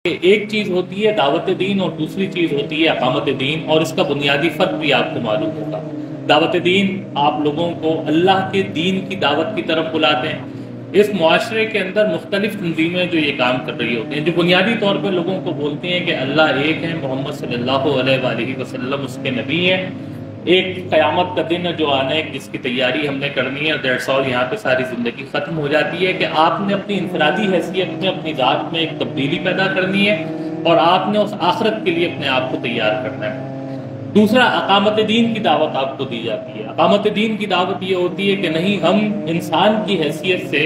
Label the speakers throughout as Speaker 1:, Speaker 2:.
Speaker 1: کہ ایک چیز ہوتی ہے دعوت دین اور دوسری چیز ہوتی ہے اقامت دین، اور اس کا بنیادی فرق بھی آپ کو معلوم ہوگا۔ دعوت دین آپ لوگوں کو اللہ کے دین کی دعوت کی طرف بلاتے ہیں۔ اس معاشرے کے اندر مختلف تنظیمیں جو یہ کام کر رہی ہوتی ہیں، جو بنیادی طور پہ لوگوں کو بولتی ہیں کہ اللہ ایک ہے، محمد صلی اللہ علیہ وآلہ وسلم اس کے نبی ہیں، ایک قیامت کا دن جو آنا ہے جس کی تیاری ہم نے کرنی ہے، دیٹس آل، یہاں پہ ساری زندگی ختم ہو جاتی ہے کہ آپ نے اپنی انفرادی حیثیت میں اپنی ذات میں ایک تبدیلی پیدا کرنی ہے اور آپ نے اس آخرت کے لیے اپنے آپ کو تیار کرنا ہے۔ دوسرا، اقامت دین کی دعوت آپ کو دی جاتی ہے۔ اقامت دین کی دعوت یہ ہوتی ہے کہ نہیں، ہم انسان کی حیثیت سے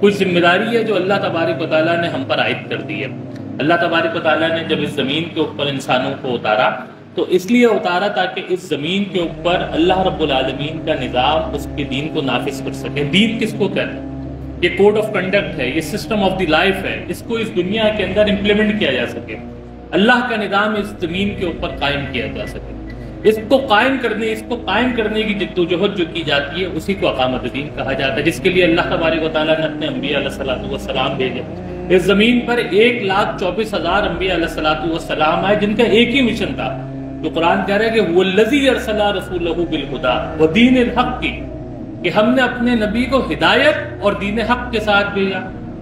Speaker 1: کچھ ذمہ داری ہے جو اللہ تبارک و تعالیٰ نے ہم پر عائد کر دی ہے۔ اللہ تبارک و تعالیٰ نے جب اس زمین کے اوپر انسانوں کو اتارا تو اس لیے اتارا تاکہ اس زمین کے اوپر اللہ رب العالمین کا نظام اس کے دین کو نافذ کر سکے۔ دین کس کو کہتے ہیں؟ یہ کوڈ آف کنڈکٹ ہے، یہ سسٹم آف دی لائف ہے، اس کو اس دنیا کے اندر امپلیمنٹ کیا جا سکے، اللہ کا نظام اس زمین کے اوپر قائم کیا جا سکے۔ اس کو قائم کرنے کی جدوجہد جو کی جاتی ہے اسی کو اقامت دین کہا جاتا ہے، جس کے لیے اللہ تبارک و تعالیٰ نے اپنے انبیاء علیہ السلام بھیجے۔ اس زمین پر 1,24,000 انبیاء علیہ السلام آئے جن کا ایک ہی مشن تھا، جو قرآن کہہ رہا ہے کہ وَالَّذِي أَرْسَلَ رَسُولَهُ بِالْهُدَىٰ وَدِينِ الْحَقِّ، کہ ہم نے اپنے نبی کو ہدایت اور دین حق کے ساتھ بھیجا۔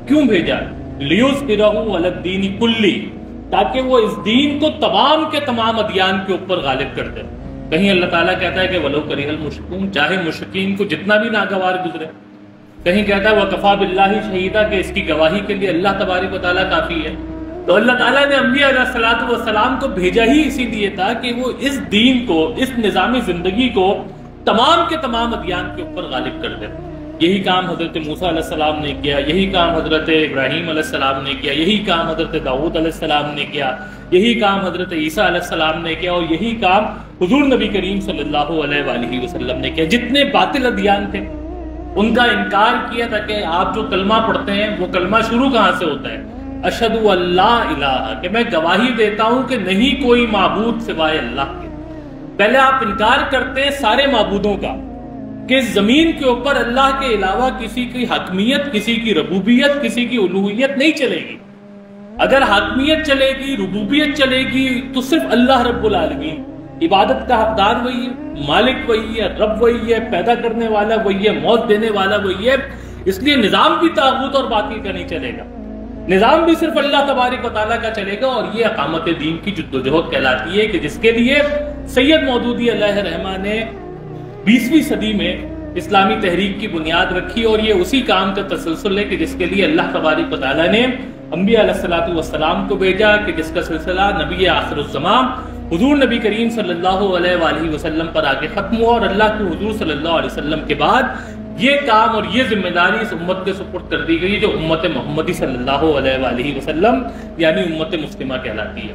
Speaker 1: کیوں بھیجا؟ لِيُظْهِرَهُ عَلَى الدِّينِ كُلِّهِ، تاکہ وہ اس دین کو تمام کے تمام ادیان کے اوپر غالب کر دے۔ کہیں اللہ تعالیٰ کہتا ہے کہ وَلَوْ كَرِهَ الْمُشْرِكُونَ، چاہے مشرکین کو جتنا بھی ناگوار گزرے۔ کہیں کہتا ہے وَكَفَىٰ بِاللَّهِ شَهِيدًا، کہ اس کی گواہی کے لیے اللہ تبارک و تعالیٰ کافی ہے۔ تو اللہ تعالیٰ نے انبیاء علیہ السلام کو بھیجا ہی اسی لیے تھا کہ وہ اس دین کو، اس نظام زندگی کو تمام کے تمام ادیان کے اوپر غالب کر دے۔ یہی کام حضرت موسیٰ علیہ السلام نے کیا، یہی کام حضرت ابراہیم علیہ السلام نے کیا، یہی کام حضرت داؤد علیہ السلام نے کیا، یہی کام حضرت عیسیٰ علیہ السلام نے کیا، اور یہی کام حضور نبی کریم صلی اللہ علیہ وآلہ وسلم نے کیا۔ جتنے باطل ادیان تھے ان کا انکار کیا تھا کہ آپ جو کلمہ پڑھتے ہیں وہ کلمہ شروع کہاں سے ہوتا ہے؟ اشہد ان لا الہ، کہ میں گواہی دیتا ہوں کہ نہیں کوئی معبود سوائے اللہ کے۔ پہلے آپ انکار کرتے ہیں سارے معبودوں کا کہ اس زمین کے اوپر اللہ کے علاوہ کسی کی حاکمیت، کسی کی ربوبیت، کسی کی الوہیت نہیں چلے گی۔ اگر حاکمیت چلے گی، ربوبیت چلے گی تو صرف اللہ رب العالمین، عبادت کا حقدار وہی ہے، مالک وہی ہے، رب وہی ہے، پیدا کرنے والا وہی ہے، موت دینے والا وہی ہے۔ اس لیے نظام بھی طاغوت اور باطل کا نہیں چلے گا، نظام بھی صرف اللہ تبارک و تعالیٰ کا چلے گا۔ اور یہ اقامت دین کی جدوجہد کہلاتی ہے کہ جس کے لیے سید مودودی علیہ رحمہ نے 20ویں صدی میں اسلامی تحریک کی بنیاد رکھی، اور یہ اسی کام کا تسلسل ہے کہ جس کے لیے اللہ تبارک و تعالیٰ نے انبیاء علیہ السلام کو بھیجا، کہ جس کا سلسلہ نبی آخر الزمان حضور نبی کریم صلی اللہ علیہ وآلہ وسلم پر آگے ختم ہوا، اور اللہ کے حضور صلی اللہ علیہ وسلم کے بعد یہ کام اور یہ ذمہ داری اس امت کے سپرد کر دی گئی جو امت محمدی صلی اللہ علیہ وآلہ وسلم یعنی امت مسلمہ کہلاتی ہے۔